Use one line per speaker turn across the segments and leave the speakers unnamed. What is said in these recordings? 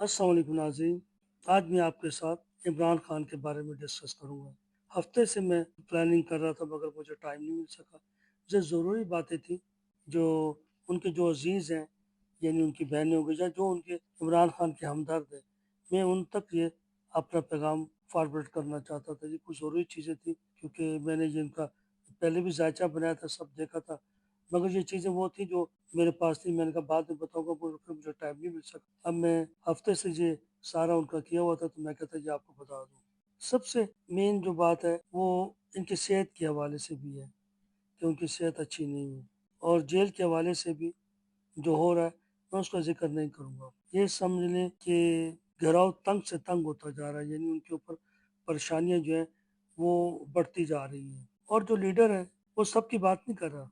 अस्सलाम वालेकुम नाज़रीन। आज मैं आपके साथ इमरान खान के बारे में डिस्कस करूँगा। हफ्ते से मैं प्लानिंग कर रहा था मगर मुझे टाइम नहीं मिल सका। जो ज़रूरी बातें थी, जो उनके जो अज़ीज़ हैं, यानी उनकी बहनें हो गई या जो उनके इमरान खान के हमदर्द हैं, मैं उन तक ये अपना पैगाम फॉरवर्ड करना चाहता था। ये कुछ ज़रूरी चीज़ें थी क्योंकि मैंने जिनका पहले भी जायचा बनाया था, सब देखा था। मगर ये चीज़ें वो थी जो मेरे पास थी, मैंने कहा बाद में बताऊँगा, पर फिर मुझे टाइम नहीं मिल सका। अब मैं हफ्ते से ये सारा उनका किया हुआ था, तो मैं कहता ये आपको बता दूँ। सबसे मेन जो बात है वो इनकी सेहत के हवाले से भी है कि उनकी सेहत अच्छी नहीं है, और जेल के हवाले से भी जो हो रहा है मैं उसका ज़िक्र नहीं करूँगा। ये समझ लें कि घेराव तंग से तंग होता जा रहा है, यानी उनके ऊपर परेशानियाँ जो हैं वो बढ़ती जा रही हैं। और जो लीडर है वो सबकी बात नहीं कर रहा,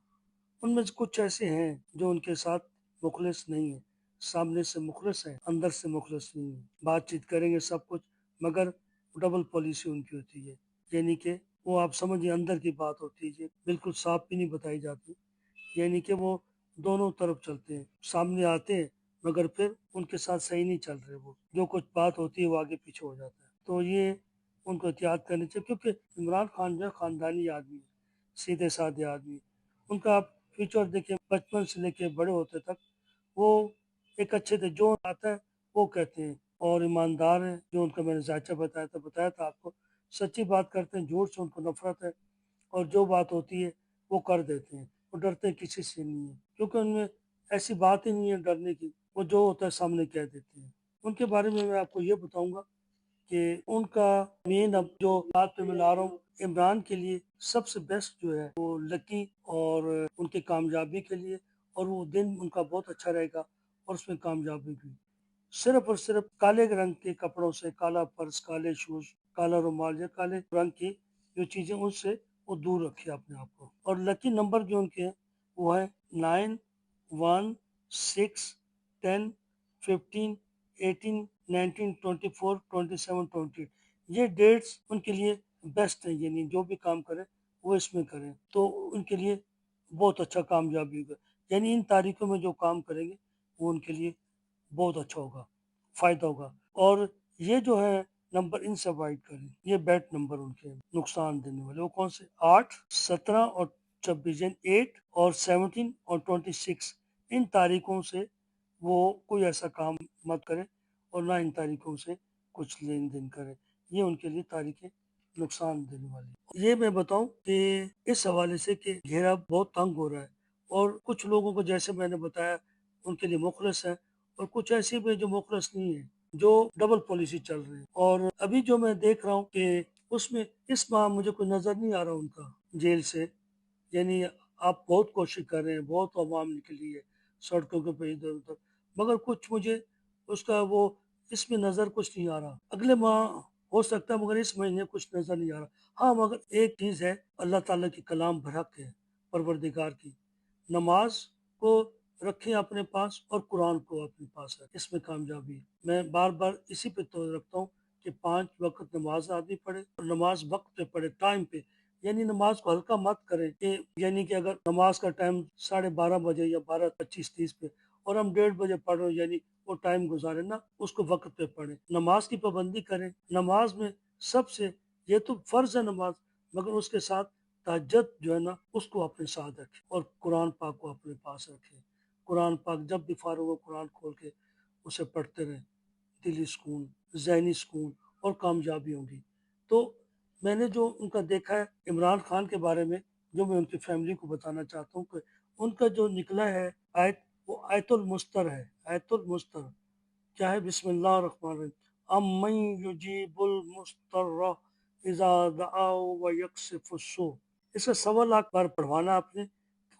उनमें से कुछ ऐसे हैं जो उनके साथ मुखलिस नहीं है, सामने से मुखलिस है, अंदर से मुखलिस नहीं है। बातचीत करेंगे सब कुछ, मगर डबल पॉलिसी उनकी होती है, यानी कि वो आप समझिए अंदर की बात होती है, बिल्कुल साफ भी नहीं बताई जाती। यानी कि वो दोनों तरफ चलते हैं, सामने आते हैं मगर फिर उनके साथ सही नहीं चल रहे, वो जो कुछ बात होती है वो आगे पीछे हो जाता है। तो ये उनको एहतियात करनी चाहिए, क्योंकि इमरान खान जो है खानदानी आदमी है, सीधे साधे आदमी है। उनका आप फ्यूचर देखिए, बचपन से लेके बड़े होते तक वो एक अच्छे थे, जो आता है वो कहते हैं, और ईमानदार है। जो उनका मैंने जायचा बताया था आपको, सच्ची बात करते हैं, झूठ से उनको नफरत है, और जो बात होती है वो कर देते हैं। वो डरते किसी से नहीं है, क्योंकि उनमें ऐसी बात ही नहीं है डरने की। वो जो होता है सामने कह देते हैं। उनके बारे में मैं आपको ये बताऊंगा कि उनका मेन अब जो बात पे मैं ला रहा हूँ, इमरान के लिए सबसे बेस्ट जो है वो लकी, और उनके कामयाबी के लिए, और वो दिन उनका बहुत अच्छा रहेगा और उसमें कामयाबी भी। सिर्फ और सिर्फ काले रंग के कपड़ों से, काला पर्स, काले शूज, काला रुमाल या काले रंग की जो चीजें, उससे वो दूर रखे अपने आप को। और लकी नंबर जो उनके हैं वो है 9, 1, 6, 10, 15, 18, 19, 24, 27, 28। ये डेट्स उनके लिए बेस्ट है, यानी जो भी काम करें वो इसमें करें तो उनके लिए बहुत अच्छा कामयाबी होगा। यानी इन तारीखों में जो काम करेंगे वो उनके लिए बहुत अच्छा होगा, फायदा होगा। और ये जो है नंबर, इनसे अवॉइड करें, ये बैड नंबर उनके हैं, नुकसान देने वाले। वो कौन से? 8, 17 और 26, यानी 8 और 17 और 26, इन तारीखों से वो कोई ऐसा काम मत करें, और ना इन तारीखों से कुछ लेन देन करें। ये उनके लिए तारीखें नुकसान देने वाली। ये मैं बताऊं कि इस हवाले से कि घेरा बहुत तंग हो रहा है, और कुछ लोगों को जैसे मैंने बताया उनके लिए मुखलस है, और कुछ ऐसे भी जो मुखलस नहीं है, जो डबल पॉलिसी चल रही है। और अभी जो मैं देख रहा हूँ कि उसमें इस माह मुझे कोई नजर नहीं आ रहा उनका जेल से। यानी आप बहुत कोशिश कर रहे हैं, बहुत आवाम निकली है सड़कों के पे इधर उधर, मगर कुछ मुझे उसका वो इसमें नज़र कुछ नहीं आ रहा। अगले माह हो सकता है, मगर इस महीने कुछ नज़र नहीं आ रहा। हाँ, मगर एक चीज़ है, अल्लाह ताला की कलाम भरक है, परवरदिगार की। नमाज को रखें अपने पास, और कुरान को अपने पास रखें, इसमें कामयाबी है। मैं बार बार इसी पे तो रखता हूँ कि 5 वक्त नमाज आदमी पढ़े, और नमाज वक्त पे पढ़े, टाइम पे। यानी नमाज को हल्का मत करें कि यानी कि अगर नमाज का टाइम 12:30 बजे या 12:25-30 पे, और हम 1:30 बजे पढ़ रहे हो, यानी वो टाइम गुजारे ना, उसको वक्त पे पढ़े, नमाज की पाबंदी करें। नमाज में सबसे, ये तो फर्ज है नमाज, मगर उसके साथ तहज्जुद जो है ना, उसको अपने साथ रखें, और कुरान पाक को अपने पास रखें। कुरान पाक जब भी फारूक हो, कुरान खोल के उसे पढ़ते रहें। दिली सुकून, ज़हनी सुकून और कामयाबी होगी। तो मैंने जो उनका देखा है इमरान खान के बारे में, जो मैं उनकी फैमिली को बताना चाहता हूँ कि उनका जो निकला है आयत, वो आयतुल मुस्तर है। आयतुल मुस्तर क्या है? बिस्मिल्लाह रहमान रहीम। अम्मन युजीबुल मुस्तर इज़ा दआउ व यक्शिफु सू। इसे 1.25 लाख बार पढ़वाना आपने।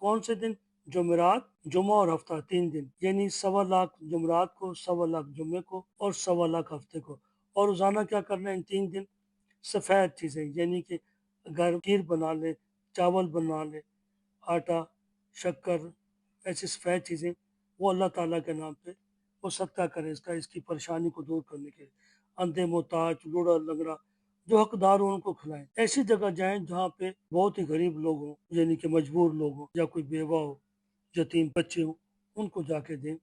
कौन से दिन? जुमेरात, जुमा और हफ्ता, 3 दिन, यानी 1.25 लाख जुमरात को, 1.25 लाख जुमे को, और 1.25 लाख हफ्ते को। और रोजाना क्या करना है इन 3 दिन? सफ़ेद चीज़ें, यानी कि घर खीर बना ले, चावल बना ले, आटा, शक्कर, ऐसी सफ़ेद चीज़ें, वो अल्लाह ताला के नाम पे वो सदका करें, इसकी परेशानी को दूर करने के लिए। अंधे, मोहताज, लूड़ा लंगड़ा, जो हकदार हो उनको खिलाएं। ऐसी जगह जाएं जहाँ पे बहुत ही गरीब लोग हों, यानी कि मजबूर लोग हों, या कोई बेवा हो, यतीम बच्चे हों, उनको जाके दें।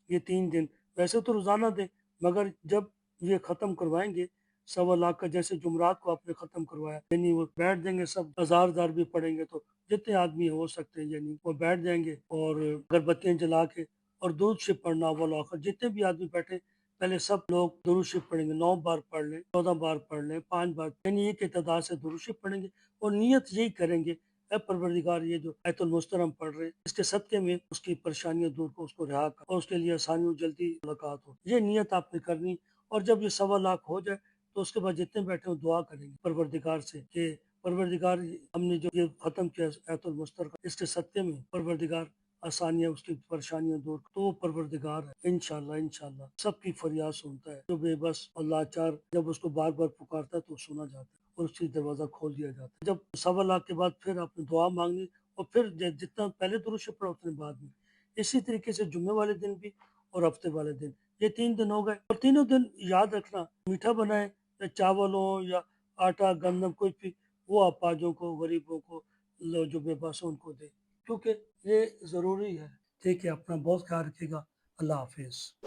ये 3 दिन, वैसे तो रोज़ाना दें, مگر جب یہ ختم کروائیں گے 1.25 लाख کا، جیسے جمعرات کو آپ نے ختم کروایا، یعنی وہ بیٹھ دیں گے سب، ہزار بھی پڑھیں گے تو جتنے آدمی ہو سکتے ہیں، یعنی وہ بیٹھ جائیں گے اور اگر بتیاں جلا کے اور درود شریف پڑھنا اول و آخر، جتنے بھی آدمی بیٹھے پہلے سب لوگ درود شریف پڑھیں گے، 9 بار پڑھ لیں، 14 بار پڑھ لیں، 5 بار، یعنی ایک تعداد سے درود شریف پڑھیں گے اور نیت یہی کریں گے، اے پروردگار، یہ جو آیت المستر ہم پڑھ رہے ہیں اس کے صدقے میں اس کی پریشانیاں دور کو، اس کو رہا کر اور اس کے لیے آسانی جلدی ملاقات ہو، یہ نیت آپ نے کرنی۔ اور جب یہ 1.25 लाख ہو جائے تو اس کے بعد جتنے بیٹھے ہو دعا کریں گے پروردگار سے کہ پروردگار، ہم نے جو یہ ختم کیا آیت المستر کا، اس کے صدقے میں پروردگار آسانیاں، اس کی پریشانیاں دور، تو وہ پروردگار ہے انشاءاللہ سب کی فریاد سنتا ہے، جو بے بس اور لاچار جب اس کو بار بار پکارتا ہے تو سنا جاتا ہے اور اس کی دروازہ کھول دیا جاتا ہے۔ جب 1.25 लाख کے بعد پھر آپ نے دعا مانگنی اور پھر جتنا پہلے درود شریف پڑھا اتنے بعد میں، اسی طریقے سے جمعے والے دن بھی اور ہفتے والے دن، یہ 3 دن ہو گئے، اور تینوں دن یاد رکھنا میٹھا بنائیں یا چاول ہو یا آٹا گندم کوئی بھی، وہ اپاجوں کو، غریبوں کو، جو بے بس ہیں ان کو دے، کیونکہ یہ ضروری ہے۔ ٹھیک ہے، اپنا بہت خیال رکھیے گا، اللہ حافظ۔